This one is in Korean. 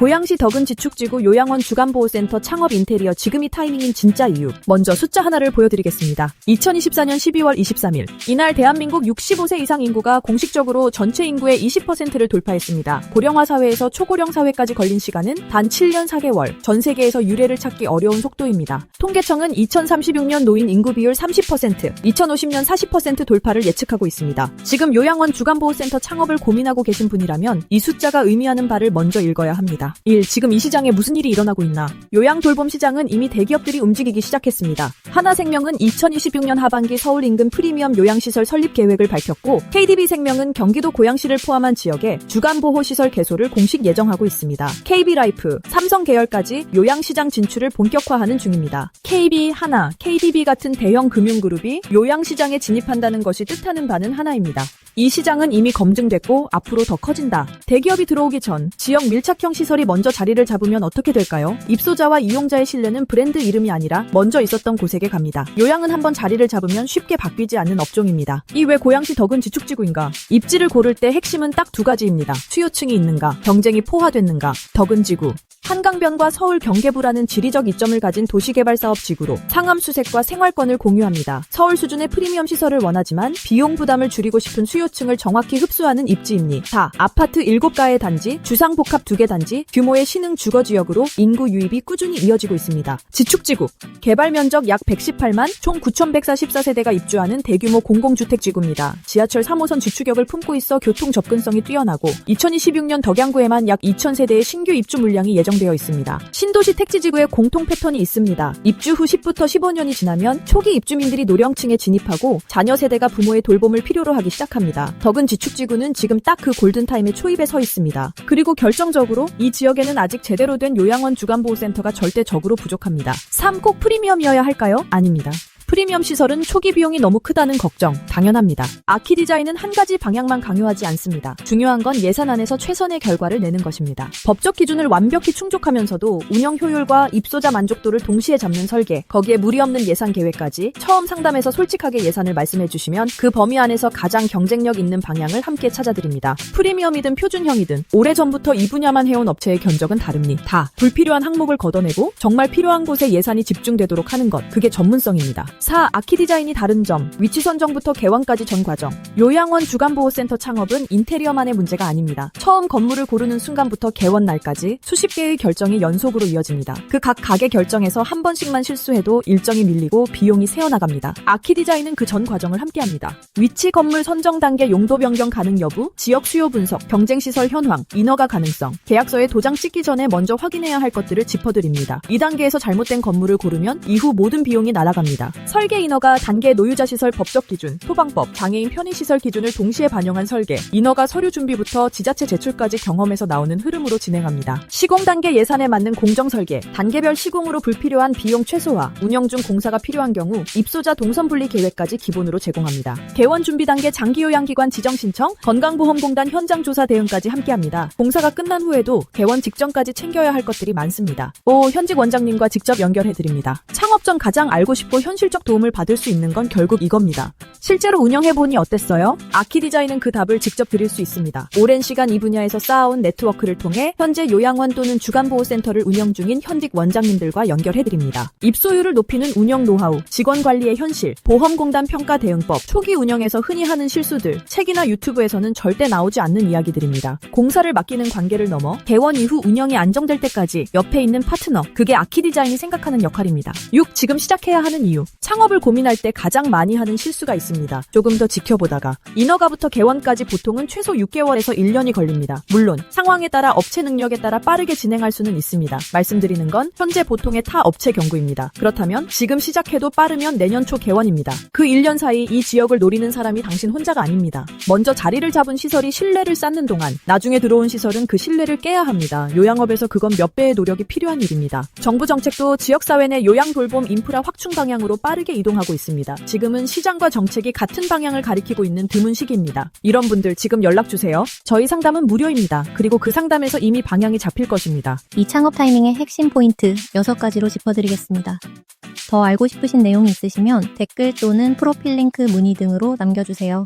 고양시 덕은 지축지구 요양원 주간보호센터 창업 인테리어 지금이 타이밍인 진짜 이유. 먼저 숫자 하나를 보여드리겠습니다. 2024년 12월 23일. 이날 대한민국 65세 이상 인구가 공식적으로 전체 인구의 20%를 돌파했습니다. 고령화 사회에서 초고령 사회까지 걸린 시간은 단 7년 4개월. 전 세계에서 유례를 찾기 어려운 속도입니다. 통계청은 2036년 노인 인구 비율 30%, 2050년 40% 돌파를 예측하고 있습니다. 지금 요양원 주간보호센터 창업을 고민하고 계신 분이라면 이 숫자가 의미하는 바를 먼저 읽어야 합니다. 1. 지금 이 시장에 무슨 일이 일어나고 있나? 요양돌봄 시장은 이미 대기업들이 움직이기 시작했습니다. 하나생명은 2026년 하반기 서울 인근 프리미엄 요양시설 설립 계획을 밝혔고, KDB생명은 경기도 고양시를 포함한 지역에 주간보호시설 개소를 공식 예정하고 있습니다. KB라이프, 삼성 계열까지 요양시장 진출을 본격화하는 중입니다. KB, 하나, KDB 같은 대형 금융그룹이 요양시장에 진입한다는 것이 뜻하는 바는 하나입니다. 이 시장은 이미 검증됐고 앞으로 더 커진다. 대기업이 들어오기 전 지역 밀착형 시설이 먼저 자리를 잡으면 어떻게 될까요? 입소자와 이용자의 신뢰는 브랜드 이름이 아니라 먼저 있었던 곳에게 갑니다. 요양은 한번 자리를 잡으면 쉽게 바뀌지 않는 업종입니다. 이 왜 고양시 덕은 지축지구인가? 입지를 고를 때 핵심은 딱 두 가지입니다. 수요층이 있는가, 경쟁이 포화됐는가. 덕은 지구. 한강변과 서울 경계부라는 지리적 이점을 가진 도시개발사업지구로 상암 수색과 생활권을 공유합니다. 서울 수준의 프리미엄 시설을 원하지만 비용 부담을 줄이고 싶은 수요층을 정확히 흡수하는 입지입니. 4. 아파트 7가의 단지, 주상복합 2개 단지, 규모의 신흥 주거지역으로 인구 유입이 꾸준히 이어지고 있습니다. 지축지구. 개발 면적 약 118만, 총 9,144세대가 입주하는 대규모 공공주택지구입니다. 지하철 3호선 지축역을 품고 있어 교통 접근성이 뛰어나고 2026년 덕양구에만 약 2,000세대의 신규 입주 물량이 예정되어 있습니다. 신도시 택지지구의 공통 패턴이 있습니다. 입주 후 10부터 15년이 지나면 초기 입주민들이 노령층에 진입하고 자녀 세대가 부모의 돌봄을 필요로 하기 시작합니다. 덕은 지축지구는 지금 딱 그 골든타임의 초입에 서 있습니다. 그리고 결정적으로 이 지역에는 아직 제대로 된 요양원 주간보호센터가 절대적으로 부족합니다. 3. 꼭 프리미엄이어야 할까요? 아닙니다. 프리미엄 시설은 초기 비용이 너무 크다는 걱정 당연합니다. 아키디자인은 한 가지 방향만 강요하지 않습니다. 중요한 건 예산 안에서 최선의 결과를 내는 것입니다. 법적 기준을 완벽히 충족하면서도 운영 효율과 입소자 만족도를 동시에 잡는 설계, 거기에 무리 없는 예산 계획까지 처음 상담에서 솔직하게 예산을 말씀해 주시면 그 범위 안에서 가장 경쟁력 있는 방향을 함께 찾아드립니다. 프리미엄이든 표준형이든 오래전부터 이 분야만 해온 업체의 견적은 다릅니다. 불필요한 항목을 걷어내고 정말 필요한 곳에 예산이 집중되도록 하는 것, 그게 전문성입니다. 4. 아키디자인이 다른 점, 위치 선정부터 개원까지 전 과정. 요양원 주간보호센터 창업은 인테리어만의 문제가 아닙니다. 처음 건물을 고르는 순간부터 개원 날까지 수십 개의 결정이 연속으로 이어집니다. 그 각 가게 결정에서 한 번씩만 실수해도 일정이 밀리고 비용이 새어나갑니다. 아키디자인은 그 전 과정을 함께합니다. 위치, 건물 선정 단계, 용도 변경 가능 여부, 지역 수요 분석, 경쟁시설 현황, 인허가 가능성, 계약서에 도장 찍기 전에 먼저 확인해야 할 것들을 짚어드립니다. 이 단계에서 잘못된 건물을 고르면 이후 모든 비용이 날아갑니다. 설계 인허가 단계 노유자 시설 법적 기준, 소방법, 장애인 편의시설 기준을 동시에 반영한 설계, 인허가 서류 준비부터 지자체 제출까지 경험에서 나오는 흐름으로 진행합니다. 시공 단계 예산에 맞는 공정 설계, 단계별 시공으로 불필요한 비용 최소화, 운영 중 공사가 필요한 경우 입소자 동선 분리 계획까지 기본으로 제공합니다. 개원 준비 단계 장기요양기관 지정 신청, 건강보험공단 현장 조사 대응까지 함께합니다. 공사가 끝난 후에도 개원 직전까지 챙겨야 할 것들이 많습니다. 현직 원장님과 직접 연결해드립니다. 창업 전 가장 알고 싶고 현실적 도움을 받을 수 있는 건 결국 이겁니다. 실제로 운영해보니 어땠어요? 아키디자인은 그 답을 직접 드릴 수 있습니다. 오랜 시간 이 분야에서 쌓아온 네트워크를 통해 현재 요양원 또는 주간보호센터를 운영 중인 현직 원장님들과 연결해드립니다. 입소율을 높이는 운영 노하우, 직원 관리의 현실, 보험공단 평가 대응법, 초기 운영에서 흔히 하는 실수들, 책이나 유튜브에서는 절대 나오지 않는 이야기들입니다. 공사를 맡기는 관계를 넘어 개원 이후 운영이 안정될 때까지 옆에 있는 파트너, 그게 아키디자인이 생각하는 역할입니다. 6. 지금 시작해야 하는 이유. 창업을 고민할 때 가장 많이 하는 실수가 있습니다. 조금 더 지켜보다가. 인허가부터 개원까지 보통은 최소 6개월에서 1년이 걸립니다. 물론 상황에 따라 업체 능력에 따라 빠르게 진행할 수는 있습니다. 말씀드리는 건 현재 보통의 타 업체 경구입니다. 그렇다면 지금 시작해도 빠르면 내년 초 개원입니다. 그 1년 사이 이 지역을 노리는 사람이 당신 혼자가 아닙니다. 먼저 자리를 잡은 시설이 신뢰를 쌓는 동안 나중에 들어온 시설은 그 신뢰를 깨야 합니다. 요양업에서 그건 몇 배의 노력이 필요한 일입니다. 정부 정책도 지역사회 내 요양돌봄 인프라 확충 방향으로 빠르게 이동하고 있습니다. 지금은 시장과 정책이 같은 방향을 가리키고 있는 드문 시기입니다. 이런 분들 지금 연락주세요. 저희 상담은 무료입니다. 그리고 그 상담에서 이미 방향이 잡힐 것입니다. 이 창업 타이밍의 핵심 포인트 6가지로 짚어드리겠습니다. 더 알고 싶으신 내용이 있으시면 댓글 또는 프로필 링크 문의 등으로 남겨주세요.